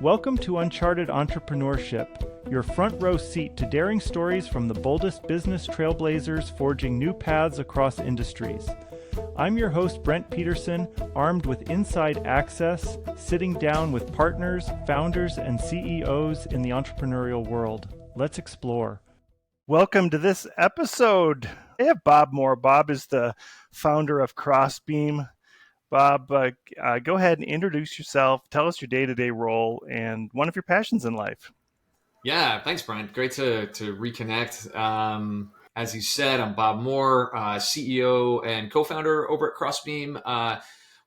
Welcome to Uncharted Entrepreneurship, your front row seat to daring stories from the boldest business trailblazers forging new paths across industries. I'm your host, Brent Peterson, armed with inside access, sitting down with partners, founders, and CEOs in the entrepreneurial world. Let's explore. Welcome to this episode. I have Bob Moore. Bob is the founder of Crossbeam. Bob, go ahead and introduce yourself. Tell us your day-to-day role and one of your passions in life. Yeah, thanks, Brian. Great to reconnect. As you said, I'm Bob Moore, CEO and co-founder over at Crossbeam.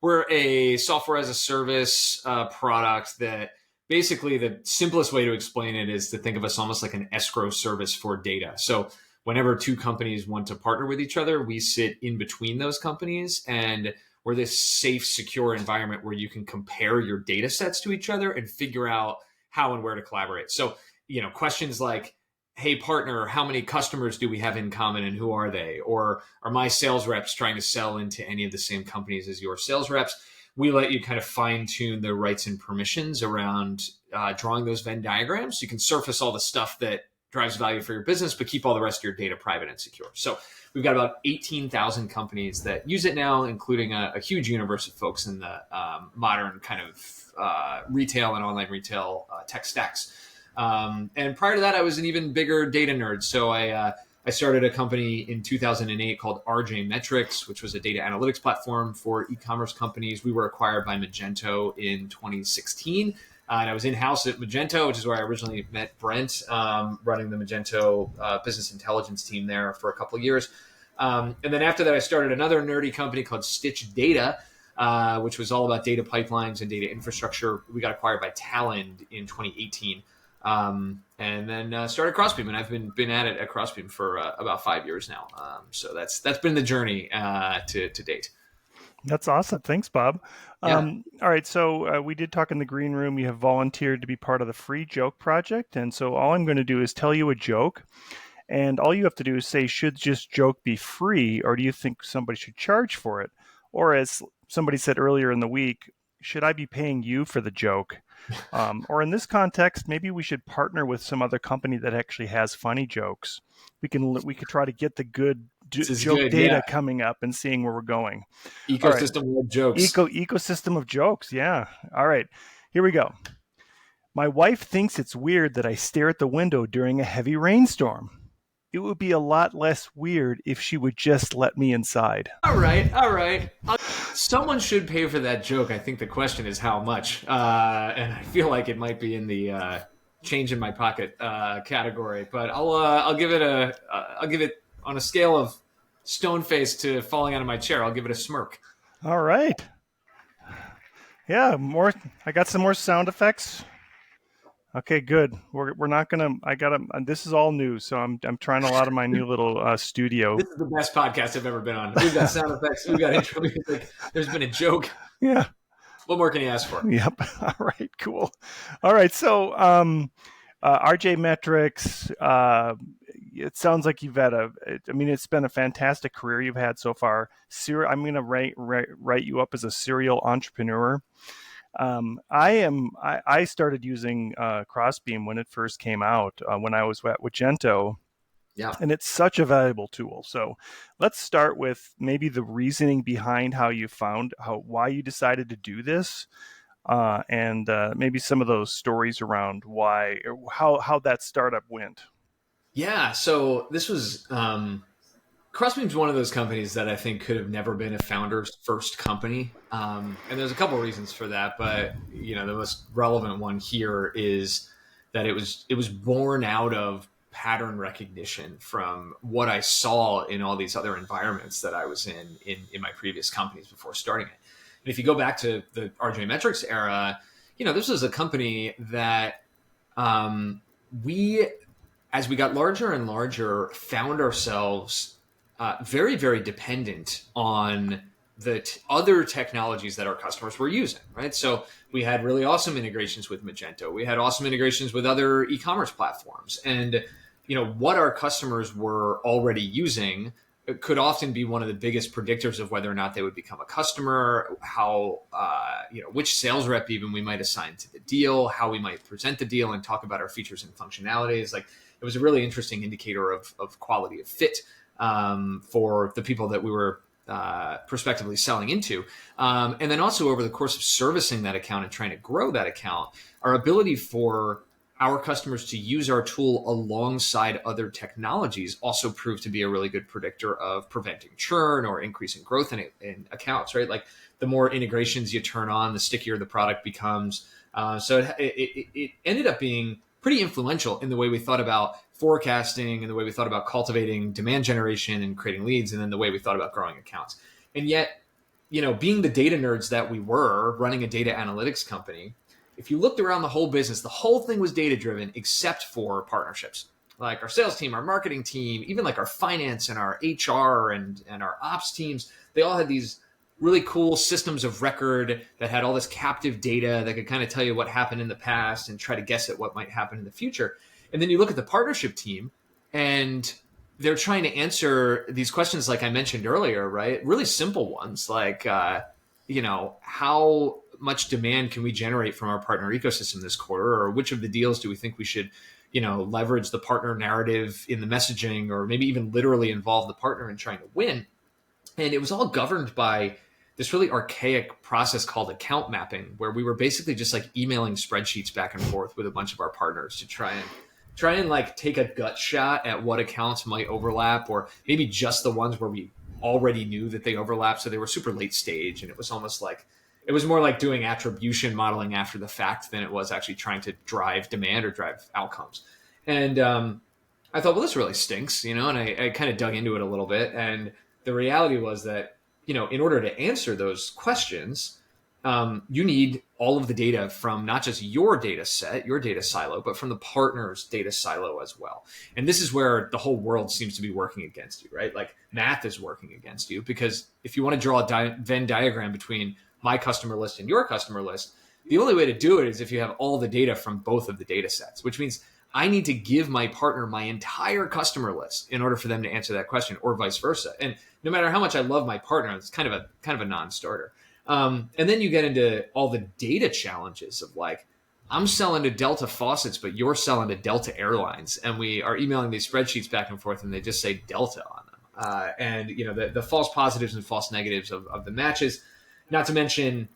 We're a software as a service product that basically the simplest way to explain it is to think of us almost like an escrow service for data. So whenever two companies want to partner with each other, we sit in between those companies, and we're this safe, secure environment where you can compare your data sets to each other and figure out how and where to collaborate. So, questions like, hey, partner, how many customers do we have in common and who are they? Or are my sales reps trying to sell into any of the same companies as your sales reps? We let you kind of fine tune the rights and permissions around drawing those Venn diagrams. So you can surface all the stuff that drives value for your business, but keep all the rest of your data private and secure. So we've got about 18,000 companies that use it now, including a huge universe of folks in the modern kind of retail and online retail tech stacks. And prior to that, I was an even bigger data nerd. So I started a company in 2008 called RJ Metrics, which was a data analytics platform for e-commerce companies. We were acquired by Magento in 2016. And I was in-house at Magento, which is where I originally met Brent, running the Magento business intelligence team there for a couple of years. And then after that, I started another nerdy company called Stitch Data, which was all about data pipelines and data infrastructure. We got acquired by Talend in 2018. And then started Crossbeam, and I've been at it at Crossbeam for about 5 years now. So that's been the journey to date. That's awesome. Thanks, Bob. Yeah. All right. So we did talk in the green room. You have volunteered to be part of the Free Joke Project. And so all I'm going to do is tell you a joke. And all you have to do is say, should just joke be free, or do you think somebody should charge for it? Or as somebody said earlier in the week, should I be paying you for the joke? Or in this context, maybe we should partner with some other company that actually has funny jokes. We could try to get the good joke data coming up and seeing where we're going. Ecosystem of jokes. Ecosystem of jokes. Yeah. All right. Here we go. My wife thinks it's weird that I stare at the window during a heavy rainstorm. It would be a lot less weird if she would just let me inside. All right. Someone should pay for that joke. I think the question is how much. And I feel like it might be in the change in my pocket category. But I'll give it on a scale of stone face to falling out of my chair. I'll give it a smirk. All right. Yeah, I got some more sound effects. Okay, good. We're not gonna. This is all new, so I'm trying a lot of my new little studio. This is the best podcast I've ever been on. We've got sound effects. We've got intro music. There's been a joke. Yeah. What more can you ask for? Yep. All right. Cool. All right. So, RJ Metrics. It sounds like you've had it's been a fantastic career you've had so far. I'm going to write you up as a serial entrepreneur. I started using Crossbeam when it first came out, when I was at Magento. Yeah. And it's such a valuable tool. So let's start with maybe the reasoning behind why you decided to do this, and maybe some of those stories around how that startup went. Yeah. So this was Crossbeam's one of those companies that I think could have never been a founder's first company. And there's a couple of reasons for that, but the most relevant one here is that it was born out of pattern recognition from what I saw in all these other environments that I was in my previous companies before starting it. And if you go back to the RJ Metrics era, this was a company that as we got larger and larger, found ourselves very, very dependent on the other technologies that our customers were using, right? So we had really awesome integrations with Magento. We had awesome integrations with other e-commerce platforms. And, what our customers were already using could often be one of the biggest predictors of whether or not they would become a customer, how, which sales rep even we might assign to the deal, how we might present the deal and talk about our features and functionalities. Like, it was a really interesting indicator of quality of fit for the people that we were prospectively selling into. And then also over the course of servicing that account and trying to grow that account, our ability for our customers to use our tool alongside other technologies also proved to be a really good predictor of preventing churn or increasing growth in accounts, right? Like, the more integrations you turn on, the stickier the product becomes. So it ended up being pretty influential in the way we thought about forecasting and the way we thought about cultivating demand generation and creating leads, and then the way we thought about growing accounts. And yet, being the data nerds that we were, running a data analytics company, if you looked around the whole business, the whole thing was data driven except for partnerships. Like our sales team, our marketing team, even like our finance and our HR and our ops teams, they all had these really cool systems of record that had all this captive data that could kind of tell you what happened in the past and try to guess at what might happen in the future. And then you look at the partnership team and they're trying to answer these questions like I mentioned earlier, right? Really simple ones like, how much demand can we generate from our partner ecosystem this quarter? Or which of the deals do we think we should, leverage the partner narrative in the messaging, or maybe even literally involve the partner in trying to win? And it was all governed by this really archaic process called account mapping, where we were basically just like emailing spreadsheets back and forth with a bunch of our partners to try and like take a gut shot at what accounts might overlap, or maybe just the ones where we already knew that they overlapped. So they were super late stage, and it was almost like, it was more like doing attribution modeling after the fact than it was actually trying to drive demand or drive outcomes. And I thought, well, this really stinks, and I kind of dug into it a little bit. And the reality was that, in order to answer those questions, you need all of the data from not just your data set, your data silo, but from the partner's data silo as well. And this is where the whole world seems to be working against you, right? Like, math is working against you, because if you want to draw a Venn diagram between my customer list and your customer list, the only way to do it is if you have all the data from both of the data sets, which means I need to give my partner my entire customer list in order for them to answer that question, or vice versa. And no matter how much I love my partner, it's kind of a non-starter. And then you get into all the data challenges of like, I'm selling to Delta Faucets, but you're selling to Delta Airlines, and we are emailing these spreadsheets back and forth, and they just say Delta on them. And the false positives and false negatives of the matches. Not to mention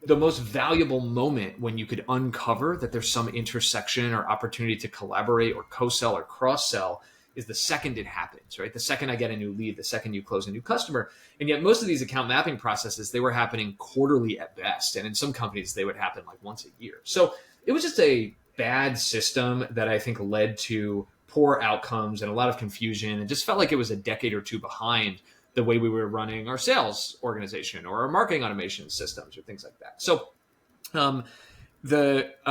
the most valuable moment when you could uncover that there's some intersection or opportunity to collaborate or co-sell or cross-sell is the second it happens, right? The second I get a new lead, the second you close a new customer. And yet most of these account mapping processes, they were happening quarterly at best. And in some companies, they would happen like once a year. So it was just a bad system that I think led to poor outcomes and a lot of confusion, and just felt like it was a decade or two behind the way we were running our sales organization or our marketing automation systems or things like that. So then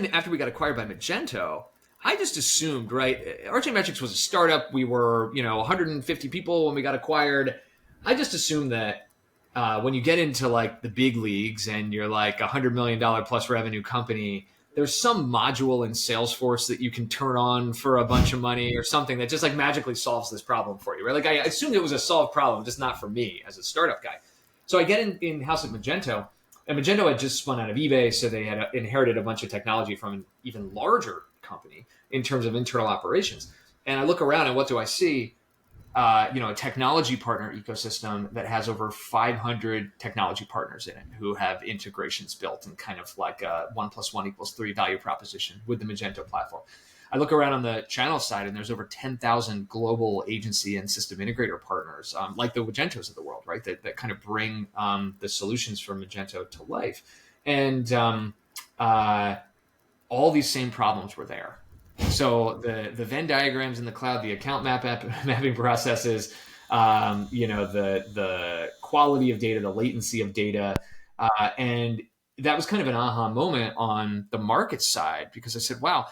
after we got acquired by Magento, I just assumed, right, RJ Metrics was a startup. We were, 150 people when we got acquired. I just assumed that when you get into like the big leagues and you're like $100 million plus revenue company, there's some module in Salesforce that you can turn on for a bunch of money or something that just like magically solves this problem for you, right? Like, I assumed it was a solved problem, just not for me as a startup guy. So I get in house at Magento, and Magento had just spun out of eBay, so they had inherited a bunch of technology from an even larger company in terms of internal operations. And I look around, and what do I see? A technology partner ecosystem that has over 500 technology partners in it who have integrations built and kind of like a 1 + 1 = 3 value proposition with the Magento platform. I look around on the channel side, and there's over 10,000 global agency and system integrator partners, like the Magentos of the world, right? That kind of bring the solutions from Magento to life. And all these same problems were there. So the Venn diagrams in the cloud, the account mapping processes, the quality of data, the latency of data, and that was kind of an aha moment on the market side, because I said, wow,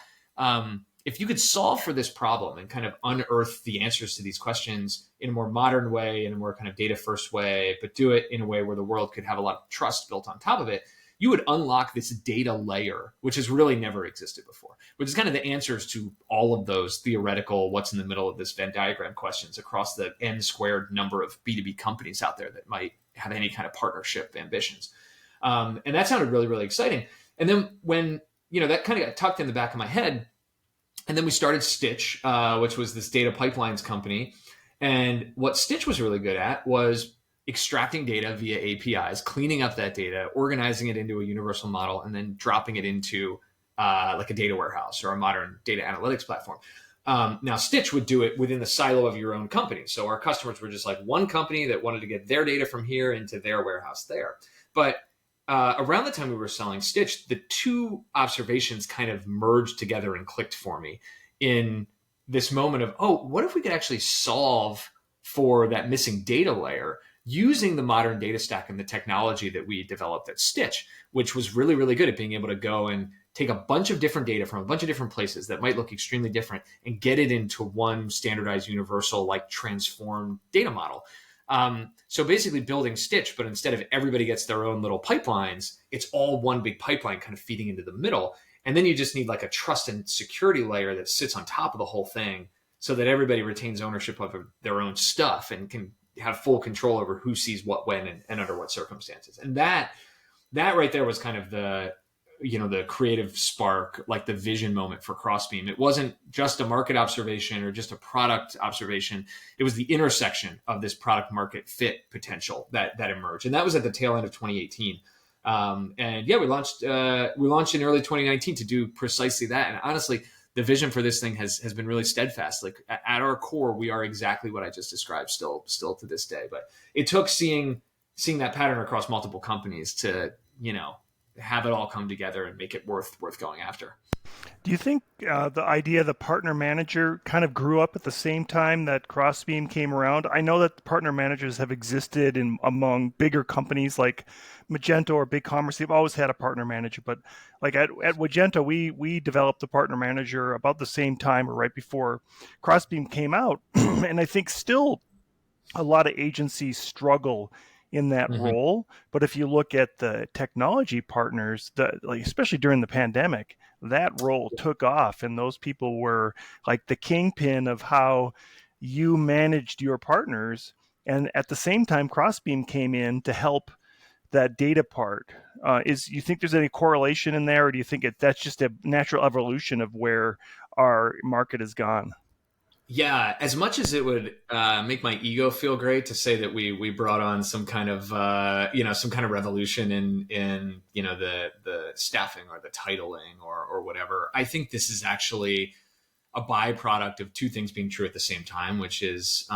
if you could solve for this problem and kind of unearth the answers to these questions in a more modern way, in a more kind of data first way, but do it in a way where the world could have a lot of trust built on top of it, you would unlock this data layer, which has really never existed before, which is kind of the answers to all of those theoretical, what's in the middle of this Venn diagram questions across the n squared number of B2B companies out there that might have any kind of partnership ambitions. And that sounded really, really exciting. And then when, that kind of got tucked in the back of my head, and then we started Stitch, which was this data pipelines company. And what Stitch was really good at was extracting data via APIs, cleaning up that data, organizing it into a universal model, and then dropping it into like a data warehouse or a modern data analytics platform. Now, Stitch would do it within the silo of your own company. So our customers were just like one company that wanted to get their data from here into their warehouse there. But around the time we were selling Stitch, the two observations kind of merged together and clicked for me in this moment of, what if we could actually solve for that missing data layer using the modern data stack and the technology that we developed at Stitch, which was really, really good at being able to go and take a bunch of different data from a bunch of different places that might look extremely different and get it into one standardized, universal, like transformed data model. So basically building Stitch, but instead of everybody gets their own little pipelines, it's all one big pipeline kind of feeding into the middle. And then you just need like a trust and security layer that sits on top of the whole thing so that everybody retains ownership of their own stuff and can have full control over who sees what, when, and under what circumstances. And that right there was kind of the creative spark, like the vision moment for Crossbeam. It wasn't just a market observation or just a product observation. It was the intersection of this product market fit potential that emerged. And that was at the tail end of 2018. We launched in early 2019 to do precisely that. And honestly, the vision for this thing has been really steadfast. Like at our core, we are exactly what I just described still to this day. But it took seeing that pattern across multiple companies to, have it all come together and make it worth going after. Do you think the idea of the partner manager kind of grew up at the same time that Crossbeam came around? I know that partner managers have existed among bigger companies like Magento or BigCommerce. They've always had a partner manager, but like at Magento, we developed a partner manager about the same time or right before Crossbeam came out. And I think still a lot of agencies struggle in that role. But if you look at the technology partners, especially during the pandemic, that role took off, and those people were like the kingpin of how you managed your partners. And at the same time, Crossbeam came in to help that data part. You think there's any correlation in there, or do you think that's just a natural evolution of where our market has gone? Yeah, as much as it would make my ego feel great to say that we brought on some kind of revolution in the staffing or the titling or whatever, I think this is actually a byproduct of two things being true at the same time, which is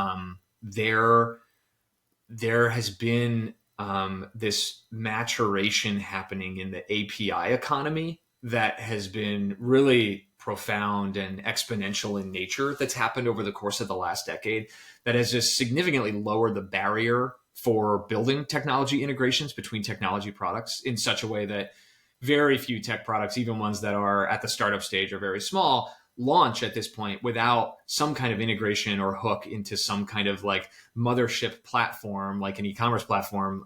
there has been this maturation happening in the API economy that has been really profound and exponential in nature that's happened over the course of the last decade that has just significantly lowered the barrier for building technology integrations between technology products in such a way that very few tech products, even ones that are at the startup stage or very small, launch at this point without some kind of integration or hook into some kind of like mothership platform, like an e-commerce platform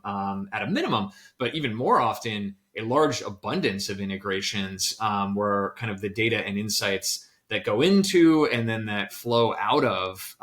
at a minimum, but even more often, a large abundance of integrations where kind of the data and insights that go into and then that flow out of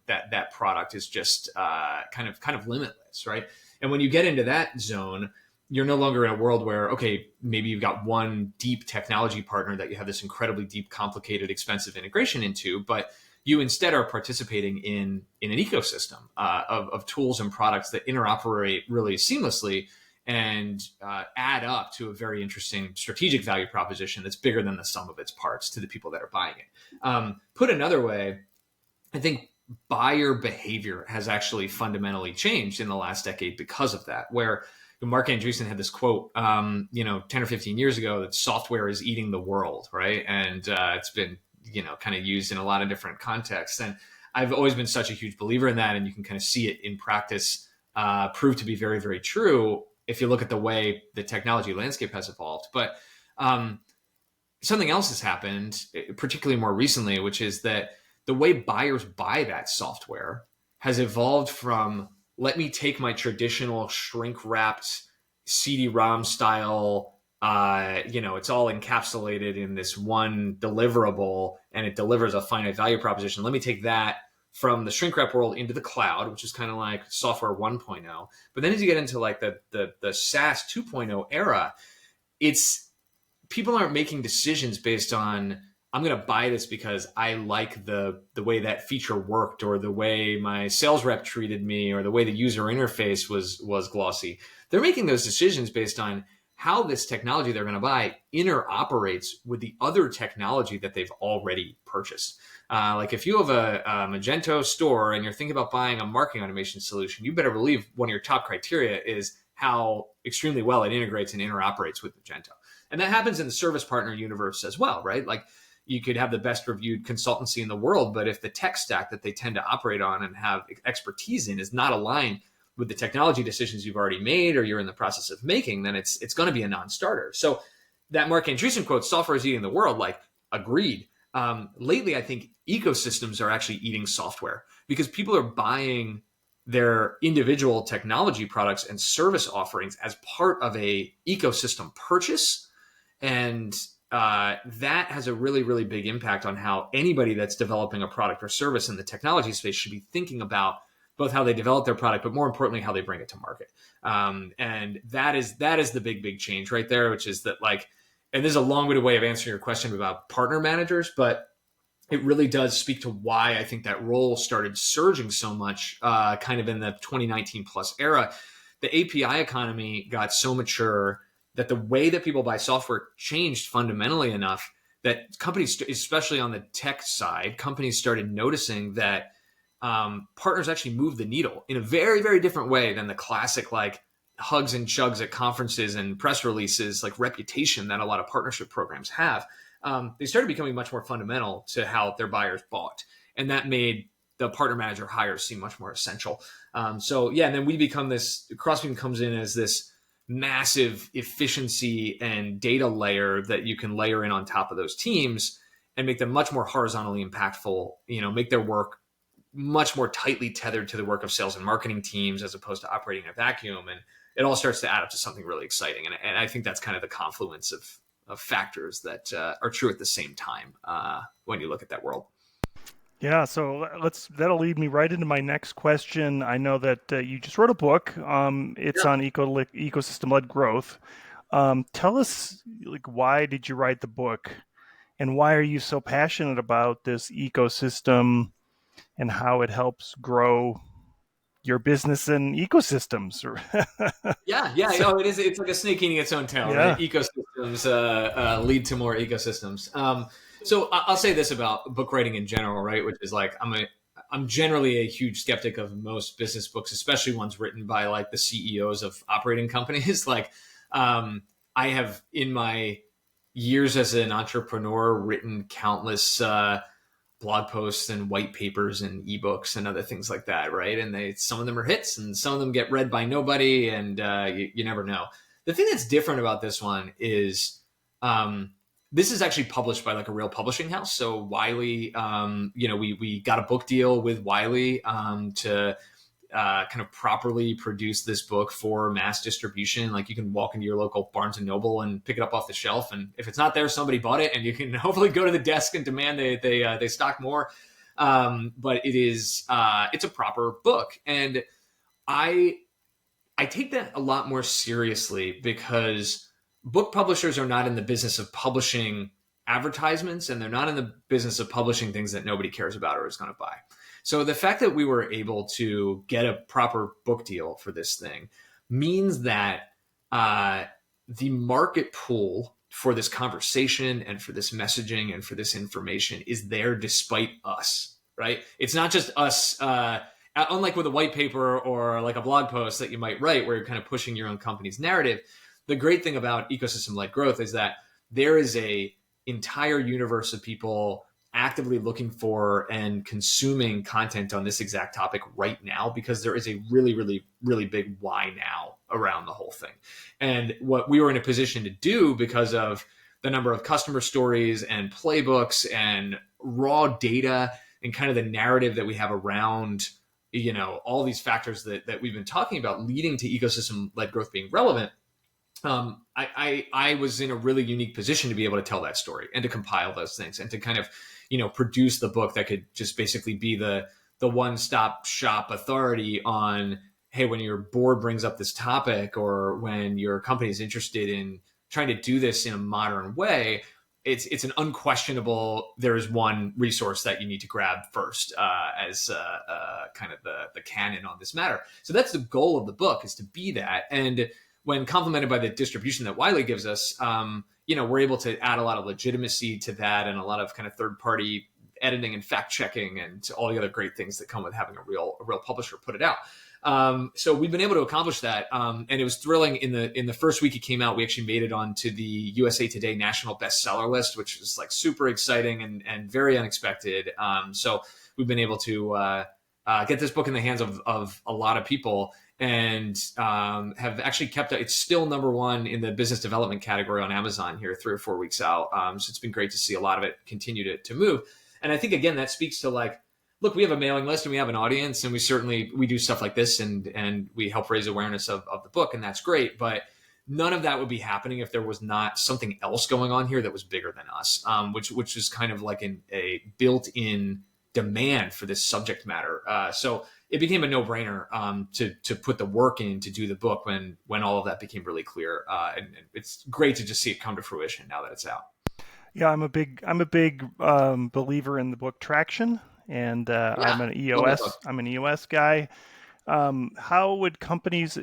that product is just kind of limitless, right? And when you get into that zone, you're no longer in a world where, okay, maybe you've got one deep technology partner that you have this incredibly deep, complicated, expensive integration into, but you instead are participating in an ecosystem of tools and products that interoperate really seamlessly and add up to a very interesting strategic value proposition that's bigger than the sum of its parts to the people that are buying it. Put another way, I think buyer behavior has actually fundamentally changed in the last decade because of that, where Mark Andreessen had this quote, 10 or 15 years ago that software is eating the world, right? And it's been, kind of used in a lot of different contexts. And I've always been such a huge believer in that. And you can kind of see it in practice prove to be very, very true if you look at the way the technology landscape has evolved. But something else has happened, particularly more recently, which is that the way buyers buy that software has evolved from, let me take my traditional shrink-wrapped, CD-ROM style, it's all encapsulated in this one deliverable and it delivers a finite value proposition. Let me take that from the shrink wrap world into the cloud, which is kind of like software 1.0. But then as you get into like the SaaS 2.0 era, it's people aren't making decisions based on, I'm going to buy this because I like the way that feature worked, or the way my sales rep treated me, or the way the user interface was glossy. They're making those decisions based on how this technology they're going to buy interoperates with the other technology that they've already purchased. Like if you have a Magento store and you're thinking about buying a marketing automation solution, you better believe one of your top criteria is how extremely well it integrates and interoperates with Magento. And that happens in the service partner universe as well, right? Like you could have the best reviewed consultancy in the world, but if the tech stack that they tend to operate on and have expertise in is not aligned with the technology decisions you've already made or you're in the process of making, then it's going to be a non-starter. So that Mark Andreessen quote, software is eating the world, like agreed. Lately, I think ecosystems are actually eating software because people are buying their individual technology products and service offerings as part of a ecosystem purchase. And that has a really, really big impact on how anybody that's developing a product or service in the technology space should be thinking about both how they develop their product, but more importantly, how they bring it to market. And that is the big, big change right there, which is that like, and this is a long-winded way of answering your question about partner managers, but it really does speak to why I think that role started surging so much kind of in the 2019 plus era. The API economy got so mature that the way that people buy software changed fundamentally enough that companies, especially on the tech side, companies started noticing that partners actually move the needle in a very, very different way than the classic like hugs and chugs at conferences and press releases, like reputation that a lot of partnership programs have. They started becoming much more fundamental to how their buyers bought. And that made the partner manager hires seem much more essential. And then we become this, Crossbeam comes in as this massive efficiency and data layer that you can layer in on top of those teams and make them much more horizontally impactful, make their work much more tightly tethered to the work of sales and marketing teams as opposed to operating in a vacuum. And it all starts to add up to something really exciting. And I think that's kind of the confluence of factors that are true at the same time when you look at that world. Yeah, so that'll lead me right into my next question. I know that you just wrote a book. It's on ecosystem-led growth. Tell us, like, why did you write the book, and why are you so passionate about this ecosystem and how it helps grow your business and ecosystems? So, it is. It's like a snake eating its own tail, right? Ecosystems lead to more ecosystems. So I'll say this about book writing in general, right? Which is like, I'm generally a huge skeptic of most business books, especially ones written by like the CEOs of operating companies. Like, I have in my years as an entrepreneur written countless blog posts and white papers and ebooks and other things like that, right? And some of them are hits and some of them get read by nobody, and you never know. The thing that's different about this one is this is actually published by like a real publishing house. So Wiley, we got a book deal with Wiley to kind of properly produce this book for mass distribution. Like you can walk into your local Barnes and Noble and pick it up off the shelf, and if it's not there, somebody bought it, and you can hopefully go to the desk and demand they stock more. But it's a proper book, and I take that a lot more seriously because book publishers are not in the business of publishing advertisements, and they're not in the business of publishing things that nobody cares about or is going to buy. So the fact that we were able to get a proper book deal for this thing means that the market pool for this conversation and for this messaging and for this information is there despite us, right? It's not just us, unlike with a white paper or like a blog post that you might write where you're kind of pushing your own company's narrative. The great thing about ecosystem-led growth is that there is a entire universe of people actively looking for and consuming content on this exact topic right now, because there is a really, really, really big why now around the whole thing. And what we were in a position to do because of the number of customer stories and playbooks and raw data and kind of the narrative that we have around, all these factors that we've been talking about leading to ecosystem-led growth being relevant, I was in a really unique position to be able to tell that story and to compile those things and to kind of, produce the book that could just basically be the one stop shop authority on, hey, when your board brings up this topic or when your company is interested in trying to do this in a modern way, it's an unquestionable, there is one resource that you need to grab first, as kind of the canon on this matter. So that's the goal of the book, is to be that. And when complemented by the distribution that Wiley gives us, we're able to add a lot of legitimacy to that and a lot of kind of third party editing and fact checking and all the other great things that come with having a real publisher put it out. So we've been able to accomplish that, and it was thrilling. In the first week it came out, we actually made it onto the USA Today national bestseller list, which was like super exciting and very unexpected. So we've been able to get this book in the hands of a lot of people, and have actually kept it. It's still number one in the business development category on Amazon here 3 or 4 weeks out. So it's been great to see a lot of it continue to move. And I think, again, that speaks to, like, look, we have a mailing list and we have an audience, and we do stuff like this, and we help raise awareness of the book, and that's great. But none of that would be happening if there was not something else going on here that was bigger than us, which is kind of like a built-in demand for this subject matter. So it became a no-brainer to put the work in to do the book when all of that became really clear. And it's great to just see it come to fruition now that it's out. Yeah, I'm a big believer in the book Traction, and Yeah, love that book. I'm an EOS guy. How would companies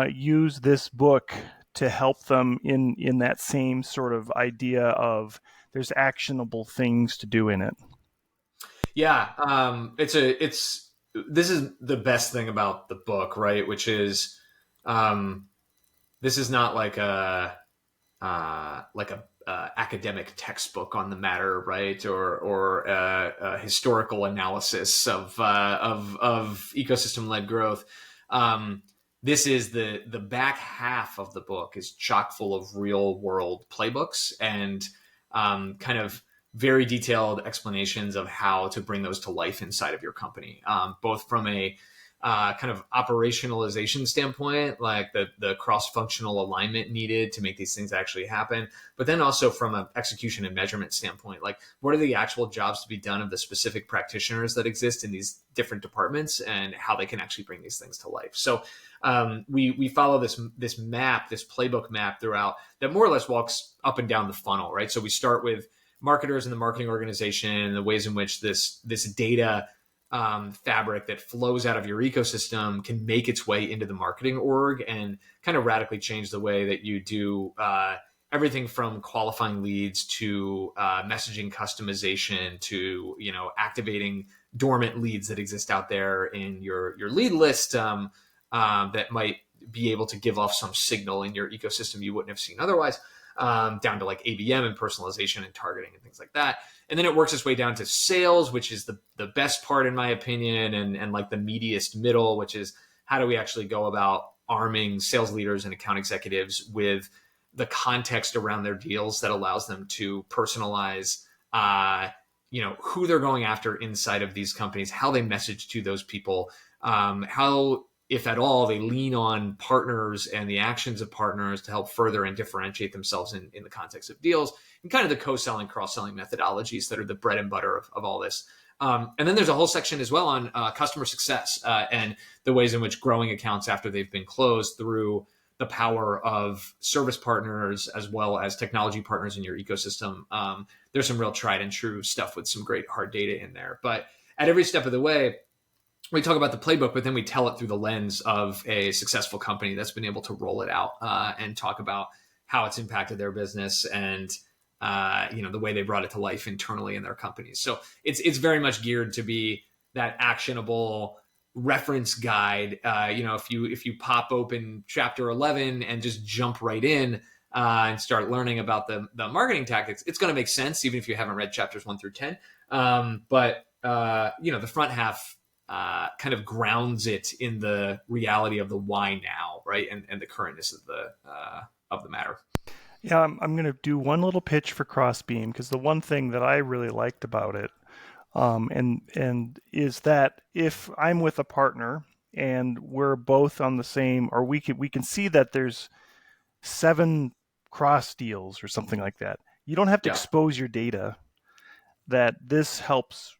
use this book to help them in that same sort of idea of there's actionable things to do in it? Yeah, this is the best thing about the book, right? Which is, this is not like a academic textbook on the matter, right? Or a historical analysis of ecosystem led growth. This is the back half of the book is chock full of real world playbooks and kind of very detailed explanations of how to bring those to life inside of your company, both from a kind of operationalization standpoint, like the cross-functional alignment needed to make these things actually happen, but then also from an execution and measurement standpoint, like what are the actual jobs to be done of the specific practitioners that exist in these different departments and how they can actually bring these things to life. So we follow this playbook map throughout that more or less walks up and down the funnel, right? So we start with marketers in the marketing organization, the ways in which this data fabric that flows out of your ecosystem can make its way into the marketing org and kind of radically change the way that you do everything from qualifying leads to messaging customization to activating dormant leads that exist out there in your lead list, that might be able to give off some signal in your ecosystem you wouldn't have seen otherwise, down to like ABM and personalization and targeting and things like that. And then it works its way down to sales, which is the best part in my opinion, and like the meatiest middle, which is how do we actually go about arming sales leaders and account executives with the context around their deals that allows them to personalize who they're going after inside of these companies, how they message to those people, how, if at all, they lean on partners and the actions of partners to help further and differentiate themselves in the context of deals, and kind of the co-selling, cross-selling methodologies that are the bread and butter of all this. And then there's a whole section as well on customer success and the ways in which growing accounts after they've been closed through the power of service partners as well as technology partners in your ecosystem. There's some real tried and true stuff with some great hard data in there. But at every step of the way, we talk about the playbook, but then we tell it through the lens of a successful company that's been able to roll it out and talk about how it's impacted their business and the way they brought it to life internally in their companies. So it's very much geared to be that actionable reference guide. If you pop open chapter 11 and just jump right in and start learning about the marketing tactics, it's going to make sense even if you haven't read chapters 1 through 10. But the front half kind of grounds it in the reality of the why now, right, and the currentness of the matter. Yeah, I'm going to do one little pitch for Crossbeam because the one thing that I really liked about it, and is that if I'm with a partner and we're both on the same, or we can see that there's 7 cross deals or something like that. You don't have to Yeah. expose your data. That this helps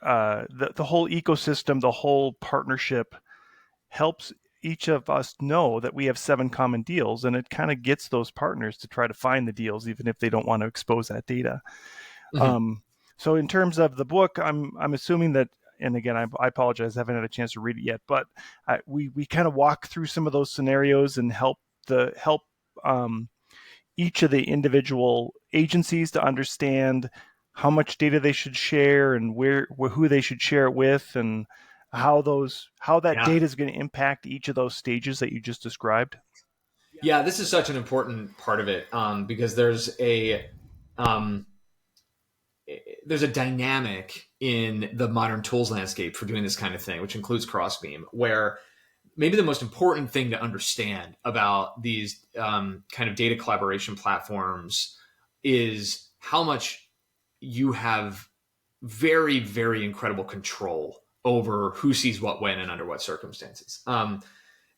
the whole ecosystem, the whole partnership helps each of us know that we have 7 common deals, and it kind of gets those partners to try to find the deals, even if they don't want to expose that data. Mhm. Um, so in terms of the book, I'm assuming that, and again, I apologize, I haven't had a chance to read it yet, but we kind of walk through some of those scenarios and help um, each of the individual agencies to understand how much data they should share and who they should share it with, and how that Yeah. data is going to impact each of those stages that you just described. Yeah, this is such an important part of it, because um, there's a dynamic in the modern tools landscape for doing this kind of thing, which includes Crossbeam, where maybe the most important thing to understand about these kind of data collaboration platforms is how much you have very, very incredible control over who sees what, when, and under what circumstances.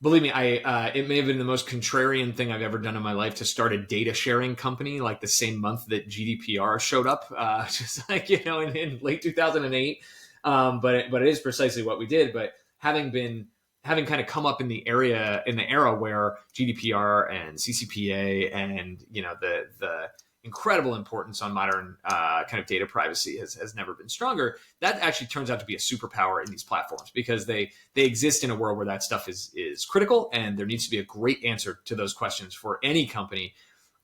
Believe me, I it may have been the most contrarian thing I've ever done in my life to start a data sharing company like the same month that GDPR showed up, just like in late 2008. But it is precisely what we did. But having kind of come up in the era where GDPR and CCPA and the incredible importance on modern kind of data privacy has never been stronger. That actually turns out to be a superpower in these platforms because they exist in a world where that stuff is critical, and there needs to be a great answer to those questions for any company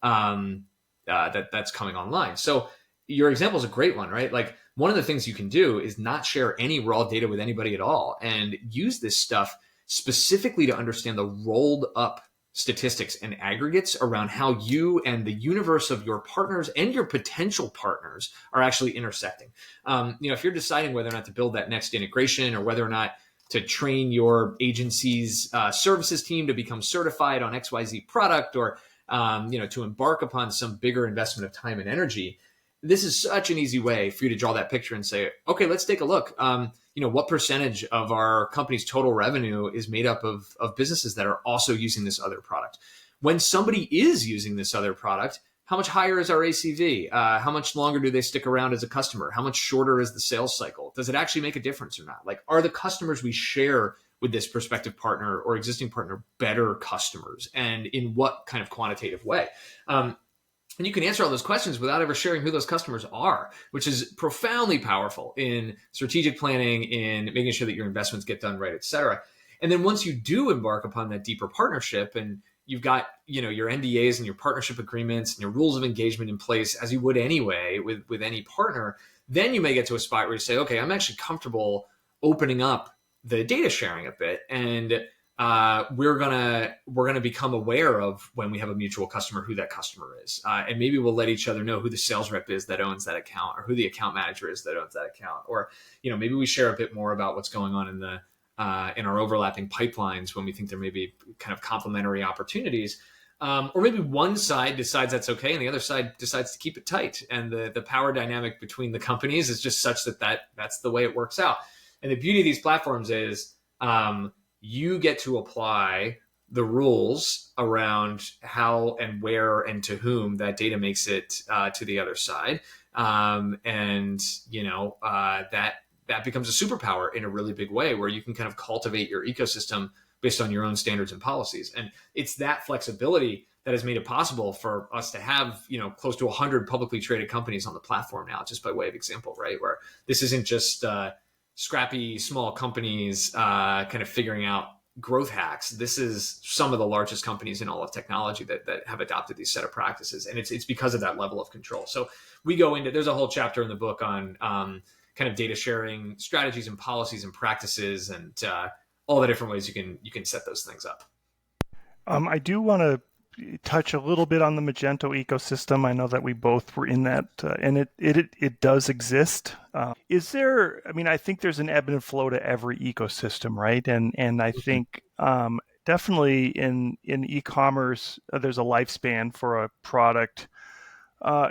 that's coming online. So your example is a great one, right? Like one of the things you can do is not share any raw data with anybody at all, and use this stuff specifically to understand the rolled up statistics and aggregates around how you and the universe of your partners and your potential partners are actually intersecting. If you're deciding whether or not to build that next integration, or whether or not to train your agency's services team to become certified on XYZ product, or to embark upon some bigger investment of time and energy, this is such an easy way for you to draw that picture and say, okay, let's take a look. What percentage of our company's total revenue is made up of businesses that are also using this other product? When somebody is using this other product, how much higher is our ACV? How much longer do they stick around as a customer? How much shorter is the sales cycle? Does it actually make a difference or not? Like, are the customers we share with this prospective partner or existing partner better customers? And in what kind of quantitative way? And you can answer all those questions without ever sharing who those customers are, which is profoundly powerful in strategic planning, in making sure that your investments get done right, et cetera. And then once you do embark upon that deeper partnership, and you've got your NDAs and your partnership agreements and your rules of engagement in place, as you would anyway with any partner, then you may get to a spot where you say, okay, I'm actually comfortable opening up the data sharing a bit, and we're gonna become aware of when we have a mutual customer who that customer is, and maybe we'll let each other know who the sales rep is that owns that account, or who the account manager is that owns that account, or maybe we share a bit more about what's going on in our overlapping pipelines when we think there may be kind of complementary opportunities. Or maybe one side decides that's okay and the other side decides to keep it tight, and the power dynamic between the companies is just such that's the way it works out. And the beauty of these platforms is you get to apply the rules around how and where and to whom that data makes it to the other side. That becomes a superpower in a really big way, where you can kind of cultivate your ecosystem based on your own standards and policies. And it's that flexibility that has made it possible for us to have, close to 100 publicly traded companies on the platform now, just by way of example, right? Where this isn't just scrappy small companies kind of figuring out growth hacks. This is some of the largest companies in all of technology that have adopted these set of practices. And it's because of that level of control. So there's a whole chapter in the book on kind of data sharing strategies and policies and practices, and all the different ways you can set those things up. I do want to touch a little bit on the Magento ecosystem. I know that we both were in that, and it does exist. Is there? I mean, I think there's an ebb and flow to every ecosystem, right? And I think definitely in e-commerce, there's a lifespan for a product.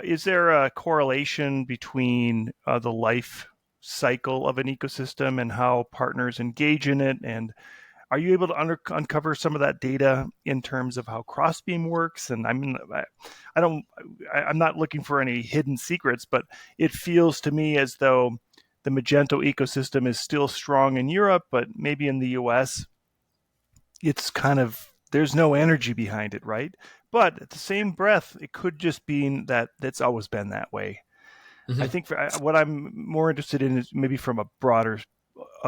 Is there a correlation between the life cycle of an ecosystem and how partners engage in it, and Are you able to uncover some of that data in terms of how Crossbeam works? And I don't, I'm not looking for any hidden secrets, but it feels to me as though the Magento ecosystem is still strong in Europe, but maybe in the US, it's kind of, there's no energy behind it, right? But at the same breath, it could just be that that's always been that way. I Mhm. think what I'm more interested in is maybe from a broader,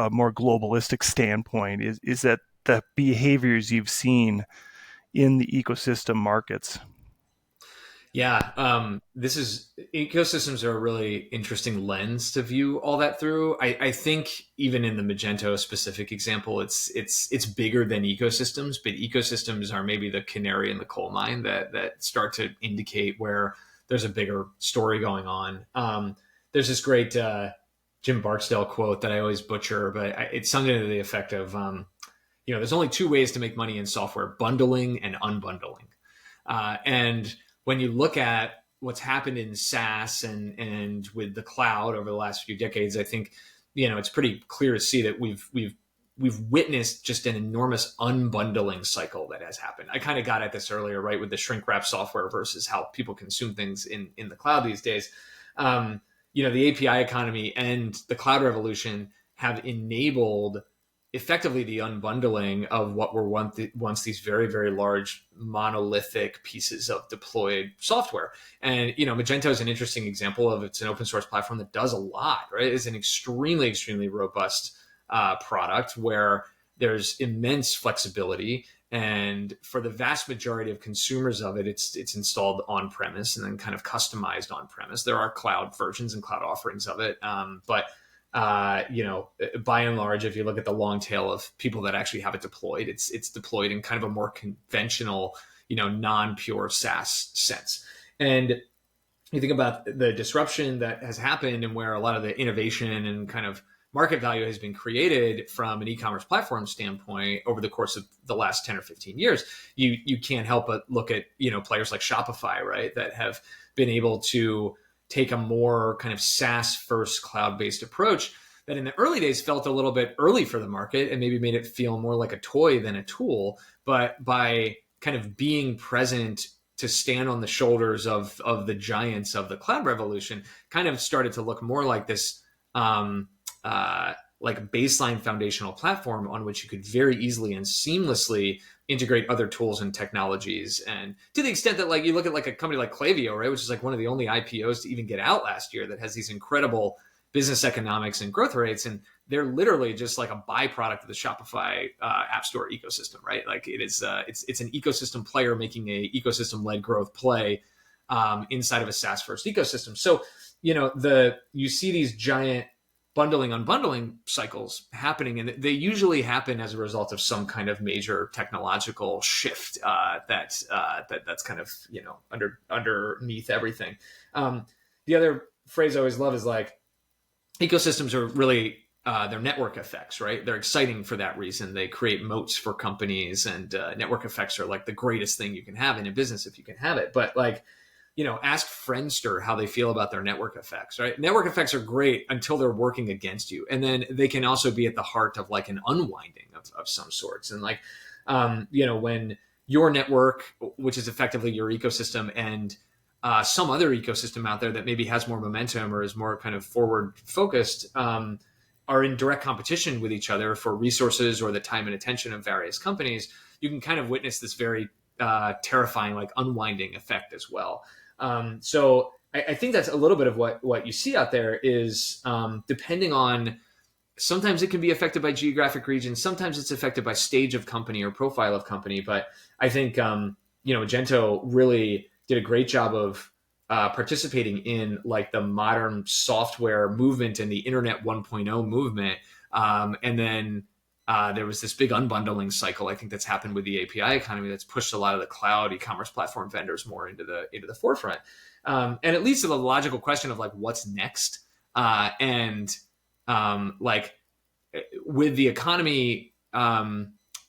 more globalistic standpoint is that the behaviors you've seen in the ecosystem markets. Yeah, this is ecosystems are a really interesting lens to view all that through. I think even in the Magento specific example, it's bigger than ecosystems, but ecosystems are maybe the canary in the coal mine that start to indicate where there's a bigger story going on. There's this great Jim Barksdale quote that I always butcher, but it's something to the effect of, there's only two ways to make money in software: bundling and unbundling. And when you look at what's happened in SaaS and with the cloud over the last few decades, I think it's pretty clear to see that we've witnessed just an enormous unbundling cycle that has happened. I kind of got at this earlier, right, with the shrink wrap software versus how people consume things in the cloud these days. The API economy and the cloud revolution have enabled effectively the unbundling of what were once these very, very large monolithic pieces of deployed software. And, Magento is an interesting example of, it's an open source platform that does a lot, right? It's an extremely, extremely robust product where there's immense flexibility. And for the vast majority of consumers of it, it's installed on premise and then kind of customized on premise. There are cloud versions and cloud offerings of it. But by and large, if you look at the long tail of people that actually have it deployed, it's deployed in kind of a more conventional, non-pure SaaS sense. And you think about the disruption that has happened and where a lot of the innovation and kind of market value has been created from an e-commerce platform standpoint over the course of the last 10 or 15 years, you can't help but look at, players like Shopify, right, that have been able to take a more kind of SaaS first cloud-based approach that in the early days felt a little bit early for the market and maybe made it feel more like a toy than a tool. But by kind of being present to stand on the shoulders of the giants of the cloud revolution, kind of started to look more like this like baseline foundational platform on which you could very easily and seamlessly integrate other tools and technologies. And to the extent that like you look at like a company like Klaviyo, right, which is like one of the only IPOs to even get out last year that has these incredible business economics and growth rates, and they're literally just like a byproduct of the Shopify app store ecosystem, right? Like it is, it's an ecosystem player making a ecosystem led growth play inside of a SaaS first ecosystem. So you see these giant bundling unbundling cycles happening, and they usually happen as a result of some kind of major technological shift that's kind of underneath everything. The other phrase I always love is like ecosystems are really they're network effects, right? They're exciting for that reason. They create moats for companies, and network effects are like the greatest thing you can have in a business if you can have it. But like, ask Friendster how they feel about their network effects, right? Network effects are great until they're working against you. And then they can also be at the heart of like an unwinding of some sorts. And like, when your network, which is effectively your ecosystem, and some other ecosystem out there that maybe has more momentum or is more kind of forward focused, are in direct competition with each other for resources or the time and attention of various companies, you can kind of witness this very terrifying like unwinding effect as well. So I think that's a little bit of what you see out there is depending on, sometimes it can be affected by geographic region, sometimes it's affected by stage of company or profile of company. But I think, Magento really did a great job of participating in like the modern software movement and the Internet 1.0 movement. And then there was this big unbundling cycle, I think, that's happened with the API economy that's pushed a lot of the cloud e-commerce platform vendors more into the forefront. And it leads to the logical question of like, what's next? Like with the economy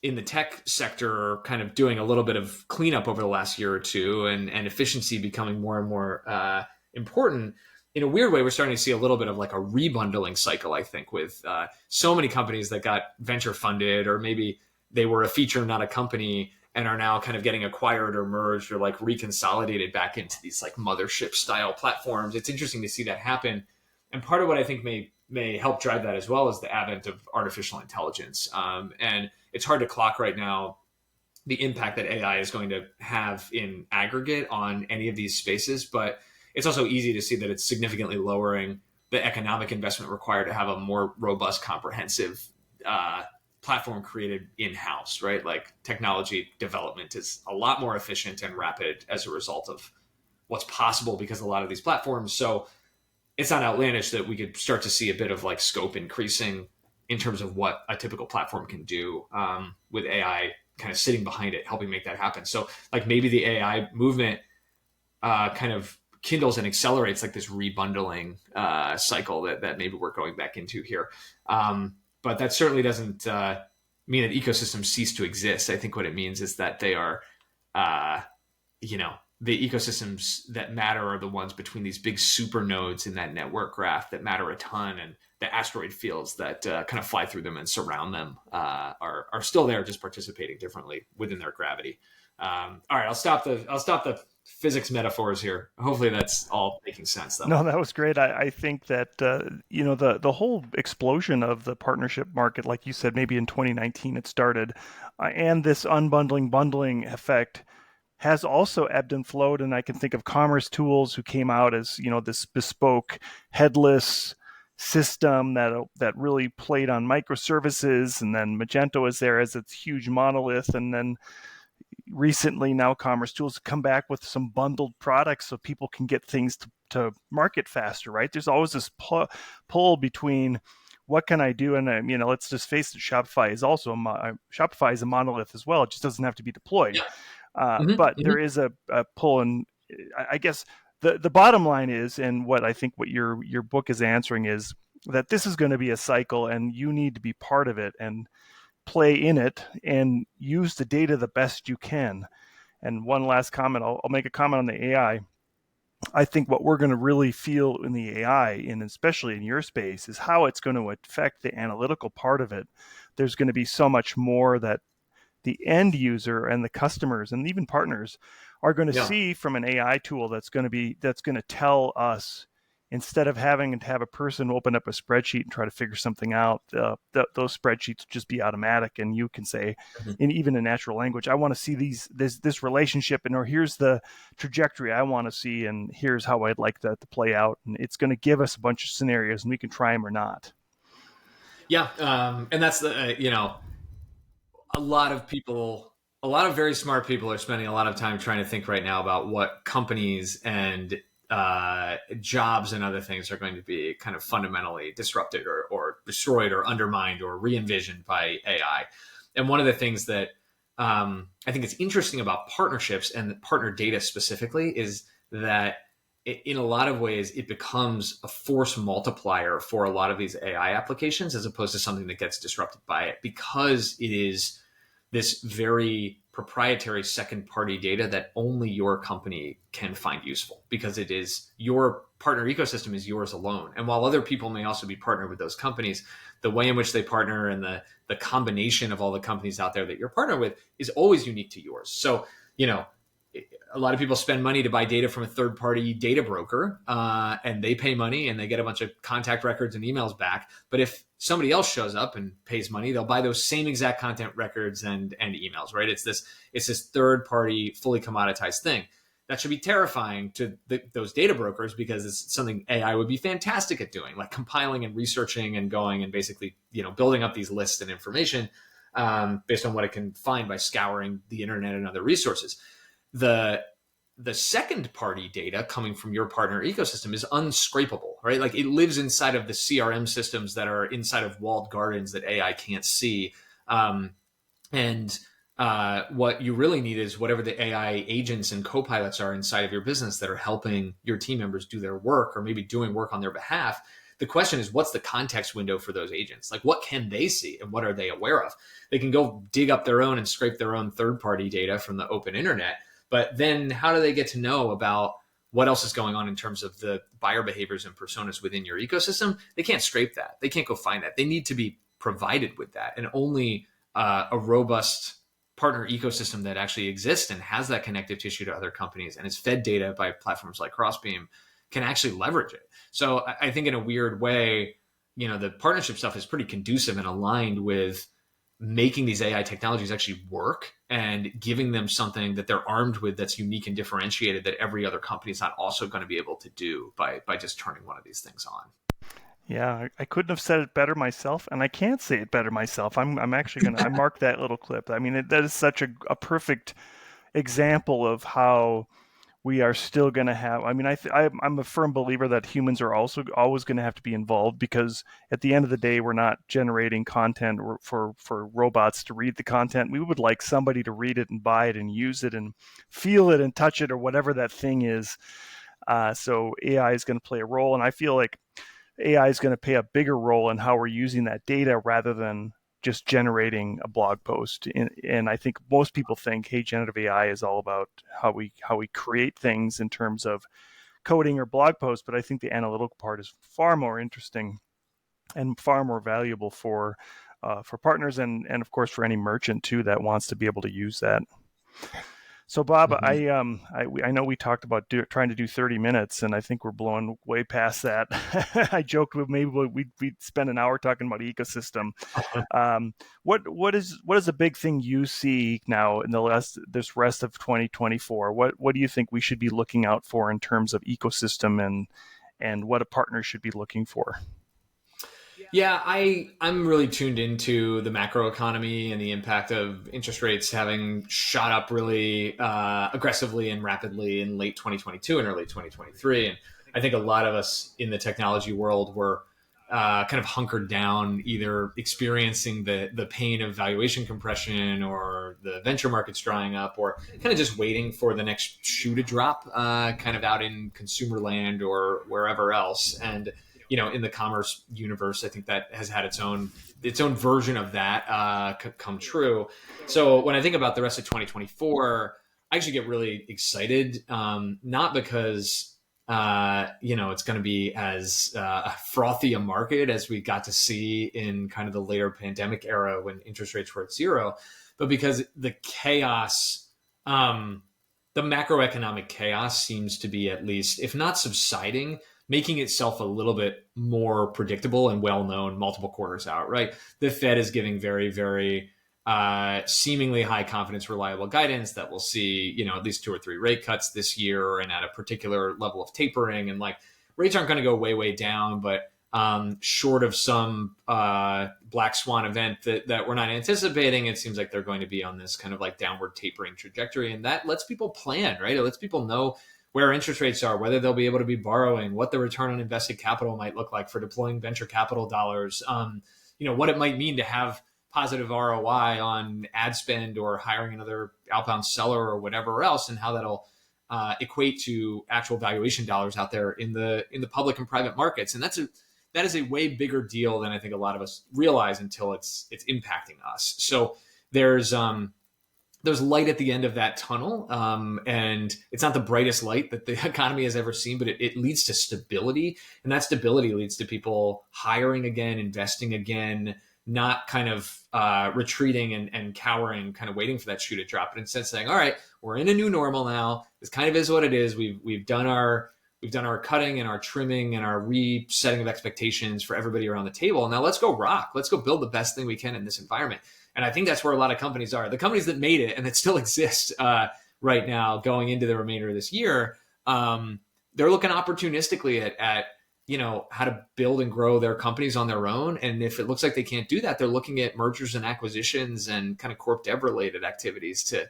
in the tech sector kind of doing a little bit of cleanup over the last year or two, and efficiency becoming more and more important, in a weird way, we're starting to see a little bit of like a rebundling cycle, I think, with so many companies that got venture funded or maybe they were a feature, not a company, and are now kind of getting acquired or merged or like reconsolidated back into these like mothership style platforms. It's interesting to see that happen. And part of what I think may help drive that as well is the advent of artificial intelligence. And it's hard to clock right now the impact that AI is going to have in aggregate on any of these spaces, but it's also easy to see that it's significantly lowering the economic investment required to have a more robust, comprehensive platform created in-house, right? Like technology development is a lot more efficient and rapid as a result of what's possible because of a lot of these platforms. So it's not outlandish that we could start to see a bit of like scope increasing in terms of what a typical platform can do with AI kind of sitting behind it, helping make that happen. So like maybe the AI movement kind of kindles and accelerates like this rebundling cycle that maybe we're going back into here. But that certainly doesn't mean that ecosystems cease to exist. I think what it means is that they are, the ecosystems that matter are the ones between these big super nodes in that network graph that matter a ton, and the asteroid fields that kind of fly through them and surround them are still there, just participating differently within their gravity. All right, I'll stop the physics metaphors here. Hopefully that's all making sense though. No, that was great. I think that the whole explosion of the partnership market, like you said, maybe in 2019 it started, and this unbundling bundling effect has also ebbed and flowed. And I can think of Commerce Tools, who came out as this bespoke headless system that really played on microservices, and then Magento is there as its huge monolith, and then recently now Commerce Tools come back with some bundled products so people can get things to market faster, right? There's always this pull between what can I do, and let's just face it, Shopify is a monolith as well. It just doesn't have to be deployed. Yeah. But there is a pull, and I guess the bottom line is, and what I think what your book is answering is that this is going to be a cycle, and you need to be part of it and play in it and use the data the best you can. And one last comment, I'll make a comment on the AI. I think what we're going to really feel in the AI, and especially in your space, is how it's going to affect the analytical part of it. There's going to be so much more that the end user and the customers and even partners are going to see from an AI tool that's going to tell us, instead of having to have a person open up a spreadsheet and try to figure something out, those spreadsheets just be automatic, and you can say, in even in natural language, I want to see this relationship, or here's the trajectory I want to see, and here's how I'd like that to play out. And it's going to give us a bunch of scenarios, and we can try them or not. Yeah, and that's a lot of very smart people are spending a lot of time trying to think right now about what companies and jobs and other things are going to be kind of fundamentally disrupted or destroyed or undermined or re-envisioned by AI. And one of the things that I think is interesting about partnerships and partner data specifically is that in a lot of ways, it becomes a force multiplier for a lot of these AI applications, as opposed to something that gets disrupted by it, because it is this very proprietary second-party data that only your company can find useful, because it is your partner ecosystem is yours alone. And while other people may also be partnered with those companies, the way in which they partner and the combination of all the companies out there that you're partnered with is always unique to yours. So, a lot of people spend money to buy data from a third-party data broker, and they pay money and they get a bunch of contact records and emails back. But if somebody else shows up and pays money, they'll buy those same exact content records and emails, right? It's this third-party, fully commoditized thing. That should be terrifying to those data brokers, because it's something AI would be fantastic at doing, like compiling and researching and going and basically, building up these lists and information based on what it can find by scouring the internet and other resources. The second party data coming from your partner ecosystem is unscrapable, right? Like it lives inside of the CRM systems that are inside of walled gardens that AI can't see. What you really need is whatever the AI agents and co-pilots are inside of your business that are helping your team members do their work, or maybe doing work on their behalf. The question is, what's the context window for those agents? Like, what can they see and what are they aware of? They can go dig up their own and scrape their own third-party data from the open internet. But then how do they get to know about what else is going on in terms of the buyer behaviors and personas within your ecosystem? They can't scrape that. They can't go find that. They need to be provided with that. And only a robust partner ecosystem that actually exists and has that connective tissue to other companies and is fed data by platforms like Crossbeam can actually leverage it. So I think in a weird way, the partnership stuff is pretty conducive and aligned with making these AI technologies actually work and giving them something that they're armed with that's unique and differentiated that every other company is not also going to be able to do by just turning one of these things on. Yeah, I couldn't have said it better myself, and I can't say it better myself. I'm actually gonna I mark that little clip. I mean, that is such a perfect example of how we are still going to have. I mean, I'm a firm believer that humans are also always going to have to be involved, because at the end of the day, we're not generating content for robots to read the content. We would like somebody to read it and buy it and use it and feel it and touch it or whatever that thing is. So AI is going to play a role, and I feel like AI is going to play a bigger role in how we're using that data rather than just generating a blog post. And I think most people think, hey, generative AI is all about how we create things in terms of coding or blog posts. But I think the analytical part is far more interesting and far more valuable for partners and of course for any merchant too that wants to be able to use that. So Bob, I know we talked about trying to do 30 minutes, and I think we're blowing way past that. I joked with maybe we'd spend an hour talking about ecosystem. What is a big thing you see now in this rest of 2024? What do you think we should be looking out for in terms of ecosystem and what a partner should be looking for? Yeah, I'm really tuned into the macro economy and the impact of interest rates having shot up really aggressively and rapidly in late 2022 and early 2023. And I think a lot of us in the technology world were kind of hunkered down, either experiencing the pain of valuation compression or the venture markets drying up, or kind of just waiting for the next shoe to drop, kind of out in consumer land or wherever else. And in the commerce universe, I think that has had its own version of that come true. So when I think about the rest of 2024, I actually get really excited, not because it's going to be as frothy a market as we got to see in kind of the later pandemic era when interest rates were at zero, but because the chaos, the macroeconomic chaos seems to be, at least, if not subsiding, making itself a little bit more predictable and well-known multiple quarters out, right? The Fed is giving very, very seemingly high confidence, reliable guidance that we'll see, at least 2 or 3 rate cuts this year and at a particular level of tapering. And rates aren't going to go way, way down, but short of some black swan event that we're not anticipating, it seems like they're going to be on this kind of downward tapering trajectory. And that lets people plan, right? It lets people know where interest rates are, whether they'll be able to be borrowing, what the return on invested capital might look like for deploying venture capital dollars, what it might mean to have positive ROI on ad spend or hiring another outbound seller or whatever else, and how that'll equate to actual valuation dollars out there in the public and private markets. And that is a way bigger deal than I think a lot of us realize until it's impacting us. So there's light at the end of that tunnel, and it's not the brightest light that the economy has ever seen, but it leads to stability, and that stability leads to people hiring again, investing again, not kind of retreating and cowering, kind of waiting for that shoe to drop, but instead saying, all right, we're in a new normal now. This kind of is what it is. We've done our cutting and our trimming and our resetting of expectations for everybody around the table. Now let's go rock. Let's go build the best thing we can in this environment. And I think that's where a lot of companies are. The companies that made it and that still exist right now going into the remainder of this year, they're looking opportunistically at how to build and grow their companies on their own. And if it looks like they can't do that, they're looking at mergers and acquisitions and kind of corp dev related activities to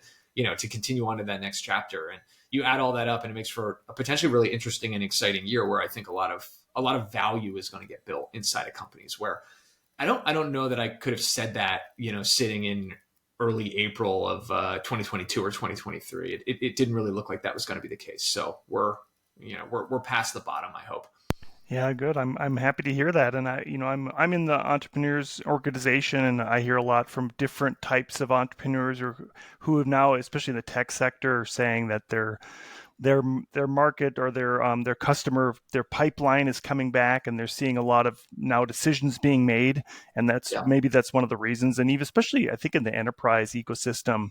continue on to that next chapter. And you add all that up and it makes for a potentially really interesting and exciting year where I think a lot of value is going to get built inside of companies, where I don't know that I could have said that, sitting in early April of 2022 or 2023. It didn't really look like that was going to be the case. So we're past the bottom, I hope. Yeah, good. I'm happy to hear that. And I'm in the entrepreneurs organization, and I hear a lot from different types of entrepreneurs who have now, especially in the tech sector, are saying that their market or their customer, their pipeline is coming back, and they're seeing a lot of now decisions being made, and maybe that's one of the reasons. And even especially, I think in the enterprise ecosystem,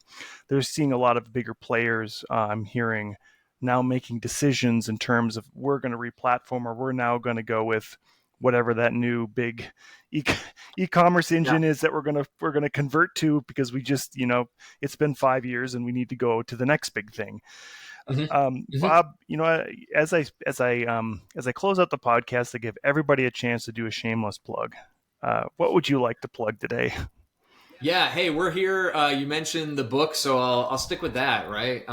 they're seeing a lot of bigger players. I'm hearing now making decisions in terms of we're going to replatform, or we're now going to go with whatever that new big e-commerce engine is that we're going to convert to, because we just, it's been 5 years and we need to go to the next big thing. Bob, as I close out the podcast, I give everybody a chance to do a shameless plug. What would you like to plug today? Yeah. Hey, we're here. You mentioned the book, so I'll stick with that, right?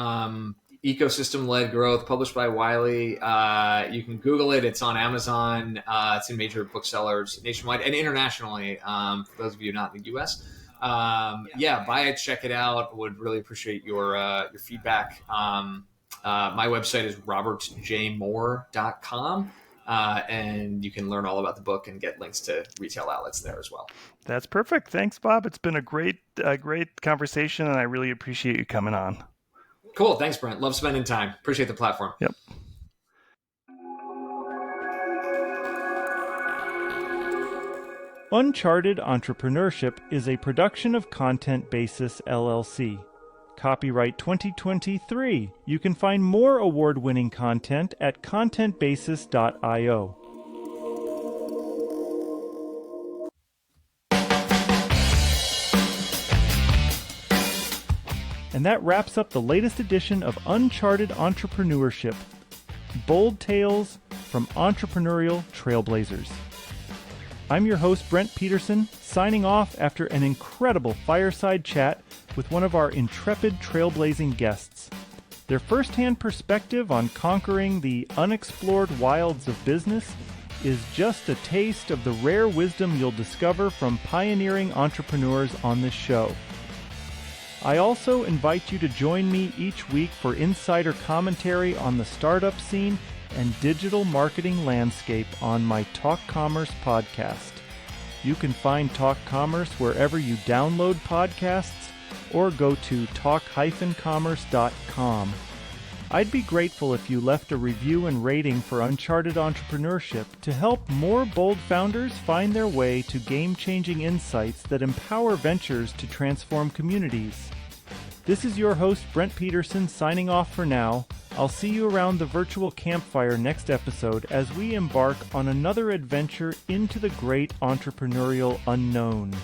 Ecosystem-led growth, published by Wiley. You can Google it. It's on Amazon. It's in major booksellers nationwide and internationally. For those of you not in the U.S., buy it, check it out. Would really appreciate your feedback. My website is robertjmoore.com, and you can learn all about the book and get links to retail outlets there as well. That's perfect. Thanks, Bob. It's been a great conversation, and I really appreciate you coming on. Cool. Thanks, Brent. Love spending time. Appreciate the platform. Yep. Uncharted Entrepreneurship is a production of Content Basis, LLC. Copyright 2023. You can find more award-winning content at contentbasis.io. And that wraps up the latest edition of Uncharted Entrepreneurship. Bold tales from entrepreneurial trailblazers. I'm your host, Brent Peterson, signing off after an incredible fireside chat with one of our intrepid trailblazing guests. Their first-hand perspective on conquering the unexplored wilds of business is just a taste of the rare wisdom you'll discover from pioneering entrepreneurs on this show. I also invite you to join me each week for insider commentary on the startup scene and digital marketing landscape on my Talk Commerce podcast. You can find Talk Commerce wherever you download podcasts or go to talk-commerce.com. I'd be grateful if you left a review and rating for Uncharted Entrepreneurship to help more bold founders find their way to game-changing insights that empower ventures to transform communities. This is your host, Brent Peterson, signing off for now. I'll see you around the virtual campfire next episode as we embark on another adventure into the great entrepreneurial unknown.